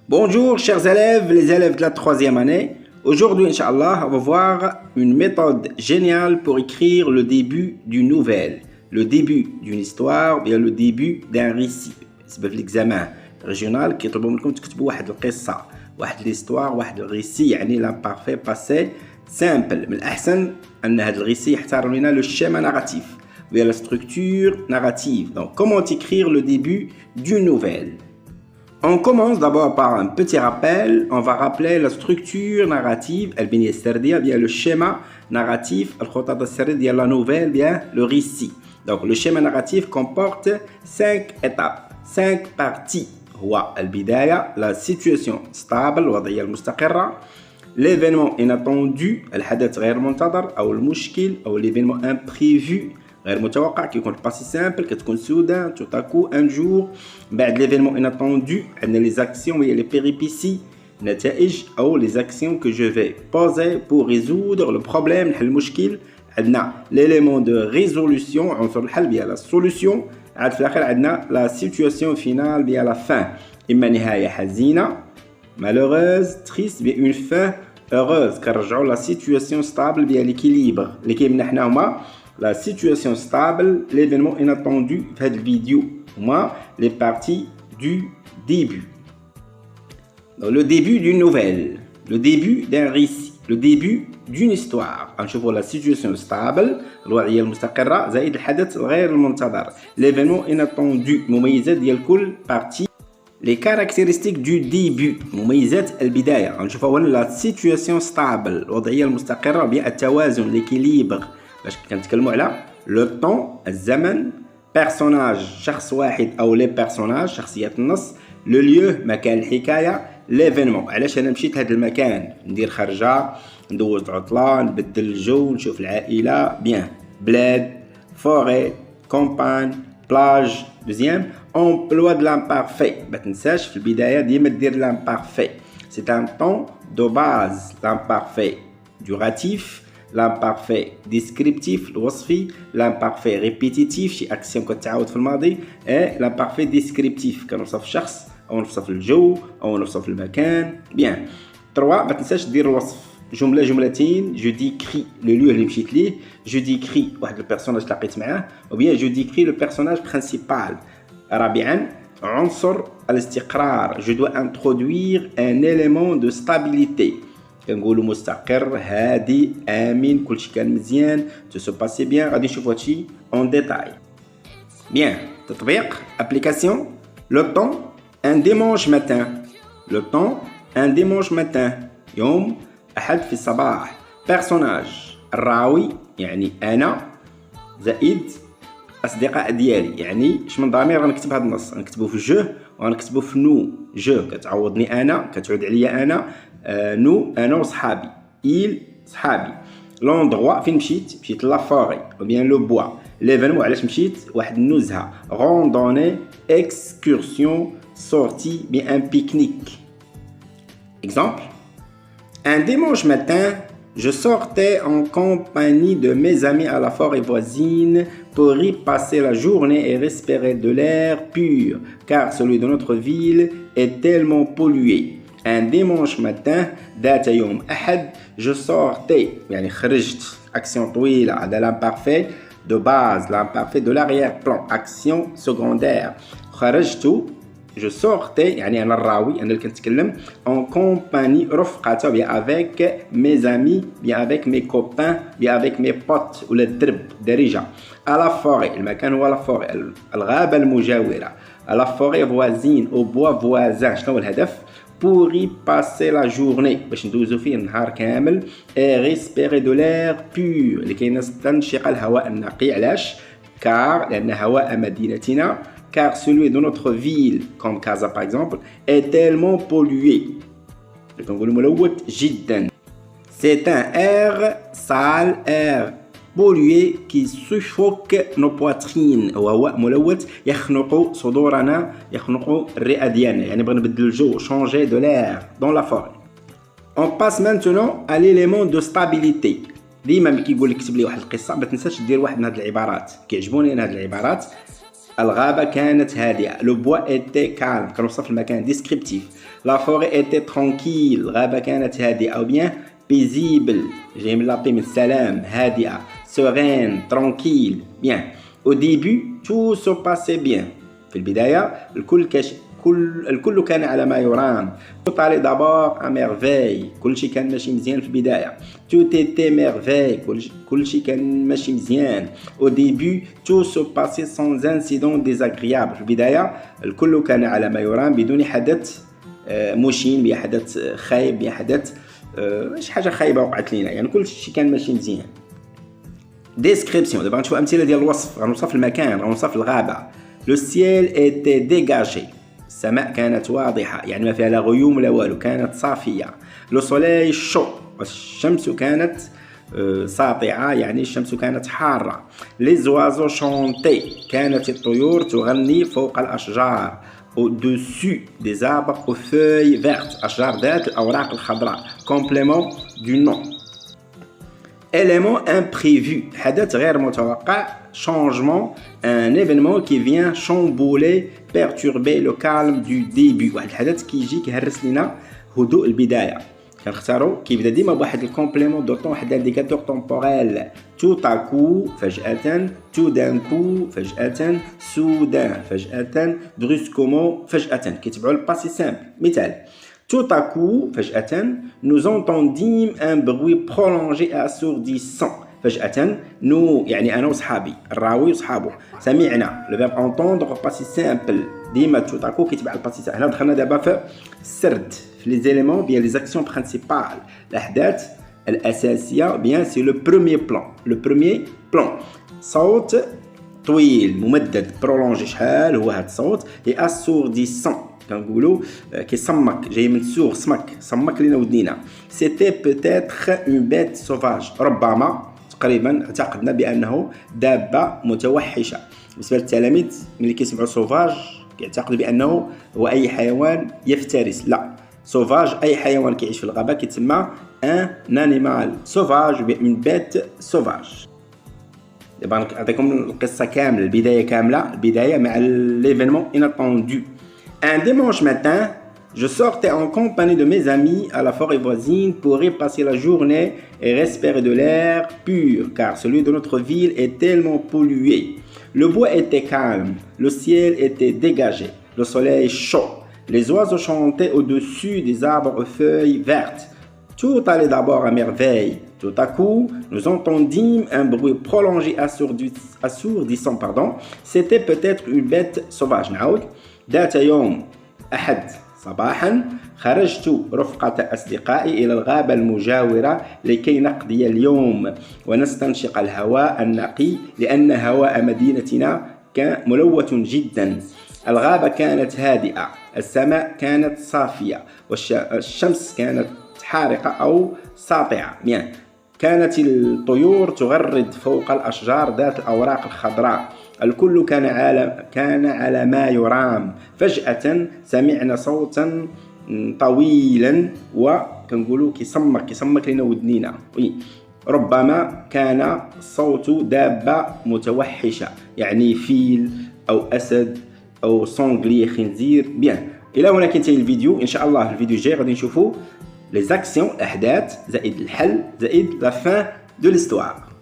Bonjour chers élèves, les élèves de la troisième année. Aujourd'hui, Inch'Allah, on va voir une méthode géniale pour écrire le début d'une nouvelle, le début d'une histoire, bien le début d'un récit. C'est l'examen régional كيطلبوا منكم تكتبوا واحد القصة، واحد l'histoire، واحد الريسي يعني l'imparfait passé simple. من الأحسن أن هذا الريسي يحترم لنا le schéma narratif, bien la structure narrative. Donc, comment écrire le début d'une nouvelle? On commence d'abord par un petit rappel. On va rappeler la structure narrative, bien le schéma narratif, la nouvelle, bien le récit. Donc le schéma narratif comporte 5 étapes, 5 parties. La situation stable, l'événement inattendu, l'événement imprévu, غير متوقع كيكون باسي سامبل كتكون سودان tout à coup un jour. بعد l'événement inattendu عندنا les actions et les péripéties نتائج او les actions que je vais poser pour résoudre le problème نحل المشكل. عندنا l'élément de résolution عنصر الحل بيا la solution. عاد في الاخر عندنا la situation finale بيا la fin. اما نهايه حزينه malheureuse triste بيا une fin heureuse كنرجعوا la situation stable بيا l'équilibre اللي كيمنحنا هما la situation stable, l'événement inattendu, cette vidéo, moi, les parties du début. Donc, le début d'une nouvelle, le début d'un récit, le début d'une histoire. On voit la situation stable, الوضعية المستقرة زائد الحدث غير المنتظر. L'événement inattendu, مميزات ديال كل partie. Les caractéristiques du début, مميزات البداية. On voit la situation stable, الوضعية المستقرة بها التوازن, l'équilibre. باش كنتكلموا على لو طون الزمن بيرسوناج شخص واحد او لي بيرسوناج شخصيات النص لو ليو مكان الحكايه ليفينمون علاش انا مشيت لهذا المكان ندير خرجه ندوز عطله نبدل الجو نشوف العائله بيان بلاد فوري كومبان بلاج دوزيام امبلوا دو لامبارفي ما تنساش في البدايه ديما دير لامبارفي سي ان طون دو باز لامبارفي دوراتيف l'imparfait descriptif الوصفي l'imparfait répétitif شي اكسيون كتعاود في الماضي l'imparfait descriptif كنوصف الشخص او نوصف الجو او نوصف المكان بيان 3 ما تنساش دير الوصف جمله جملتين جو ديكري لو ليو اللي مشيت ليه جو ديكري واحد البيرسوناج تلاقيت معاه او بيان جو ديكري لو بيرسوناج برينسيبال. رابعا عنصر الاستقرار جو دو انترودوير ان élément de stabilité كنقولوا مستقر هادي امن كلشي كان مزيان تو سو باسي بيان. غادي نشوفوا هادشي اون ديتاي بيان. تطبيق ابليكاسيون لو طون ان ديمونش ماتان لو طون ان ديمونش ماتان يوم احد في الصباح. بيرسوناج الراوي يعني انا زائد اصدقاء ديالي يعني اش من ضمير غنكتب هذا النص غنكتبو في جو وغنكتبو في نو. جو كتعوضني انا كتعود عليا انا نو انا وصحابي إيل صحابي. لوندغوا فين مشيت لا فوري او بيان لو بوا. ليفينمون علاش مشيت واحد النزهه روندوني اكسكورسيون سورتي بان بيكنيك. اكزامبل un dimanche matin je sortais en compagnie de mes amis à la forêt voisine pour y passer la journée et respirer de l'air pur car celui de notre ville est tellement pollué. Un dimanche matin ذات يوم أحد je sortais يعني خرجت action طويلة هذا l'imparfait de base l'imparfait de l'arrière-plan action secondaire. خرجت je sortais يعني أنا الراوي أنا اللي كنتكلم en compagnie رفقة bien avec mes amis bien avec mes copains bien avec mes potes ولا الدرب دريجة. à la forêt المكان هو la forêt الغابة المجاورة à la forêt voisine au bois voisin. شنو هو الهدف؟ pour y passer la journée باش ندوزو فيه النهار كامل et respirer de l'air pur لكي نستنشق الهواء النقي. علاش؟ car لأن هواء مدينتنا car celui de notre ville comme Casa par exemple est tellement pollué كنقولوا ملوث جدا. c'est un air sale air pollué qui suffoque nos poitrines هو هواء ملوث يخنق صدورنا يخنق الرئة ديالنا يعني بغا نبدل الجو changer de l'air dans la forêt. on passe maintenant à l'élément de stabilité. ديما ملي كيقول لك كتب لي واحد القصه ما تنساش دير واحد من هاد العبارات كيعجبوني انا هاد العبارات. الغابة كانت هادئة. لو بوا ايتي كالم كنوصف المكان ديسكريبتيف. La forêt était tranquille. الغابة كانت هادئة. أو bien paisible. جاي من لابي من السلام. هادئة. Sereine. Tranquille. Bien. Au début tout se passait bien. في البداية الكل كان على ما يرام. Tout allait d'abord à merveille. كل شيء كان ماشي مزيان في البداية. Tout était merveille. كل شيء كان ماشي مزيان. Au début tout se passait sans incident désagréable. في البداية الكل كان على ما يرام بدون حدث مشين، بحدث خايب، بحدث شي حاجة خايبة وقعت لينا. يعني كل شيء كان ماشي مزيان. Description. دابا غنشوفوا أمثلة ديال الوصف. غنوصف المكان، غنوصف الغابة. Le ciel était dégagé. السماء كانت واضحة، يعني ما فيها لا غيوم ولا والو، كانت صافية. Le soleil chaud. الشمس كانت ساطعة، يعني الشمس كانت حارة. Les oiseaux chantaient. كانت الطيور تغني فوق الأشجار. Au-dessus des arbres aux feuilles vertes. أشجار ذات الأوراق الخضراء. Complément du nom. Élément imprévu. حدث غير متوقع. Changement. Un événement qui vient chambouler, perturber le calme du début. واحد الحدث كيجي كيهرس لنا هدوء البداية. كنختاروا كيبدا ديما بواحد الكومبليمون دو طون، واحد الانديكاتور طومبوريل. tout à coup فجأة. tout d'un coup فجأة. soudain فجأة. brusquement فجأة. كيتبعوا الباسي سامبل. مثال: tout à coup فجأة nous entendîmes un bruit prolongé et assourdissant. فجأة nous يعني أنا وصحابي، الراوي وصحابه، سمعنا. le verbe entendre باسي سامبل ديما tout à coup كيتبع الباسي سامبل. هنا دخلنا دابا في السرد، في لي زيليمون بيان لي زاكسيون برينسيبال، الأحداث الأساسية. بيان سي لو بروميير بلان. لو بروميير بلان صوت طويل ممدد برولونجي. شحال هو هذا الصوت؟ اي اسورديسون كنقولوا كيصمك، جاي من سور صمك لينا ودنينا. سيتي بوتيتر اون بيت سوفاج. ربما تقريبا اعتقدنا بانه دابه متوحشه. بالنسبه للتلاميذ ملي كيسمعوا سوفاج كيعتقدوا بانه هو اي حيوان يفترس. لا، سوفاج اي حيوان كيعيش في الغابه كيتسمى ان انيمال سوفاج، من بيت سوفاج. دابا نعطيكم القصه كامله، البدايه كامله، البدايه مع l'événement inattendu. Un dimanche matin, je sortais en compagnie de mes amis à la forêt voisine pour y passer la journée et respirer de l'air pur, car celui de notre ville est tellement pollué. Le bois était calme, le ciel était dégagé, le soleil chaud, les oiseaux chantaient au-dessus des arbres aux feuilles vertes. Tout allait d'abord à merveille. Tout à coup, nous entendîmes un bruit prolongé assourdissant. C'était peut-être une bête sauvage. ذات يوم أحد صباحا خرجت رفقة أصدقائي إلى الغابة المجاورة لكي نقضي اليوم ونستنشق الهواء النقي، لأن هواء مدينتنا كان ملوث جدا. الغابة كانت هادئة، السماء كانت صافية، والشمس كانت حارقة أو ساطعة. كانت الطيور تغرد فوق الأشجار ذات الأوراق الخضراء. الكل كان على ما يرام. فجأة سمعنا صوتا طويلا وكنقولوا كيصمك لنا ودنينا. ربما كان صوت دابة متوحشة، يعني فيل أو أسد أو سونغلي، خنزير. إلى هنا كنتهي الفيديو. إن شاء الله في الفيديو الجاي غادي نشوفوا les actions، الأحداث زائد الحل زائد la fin de l'histoire.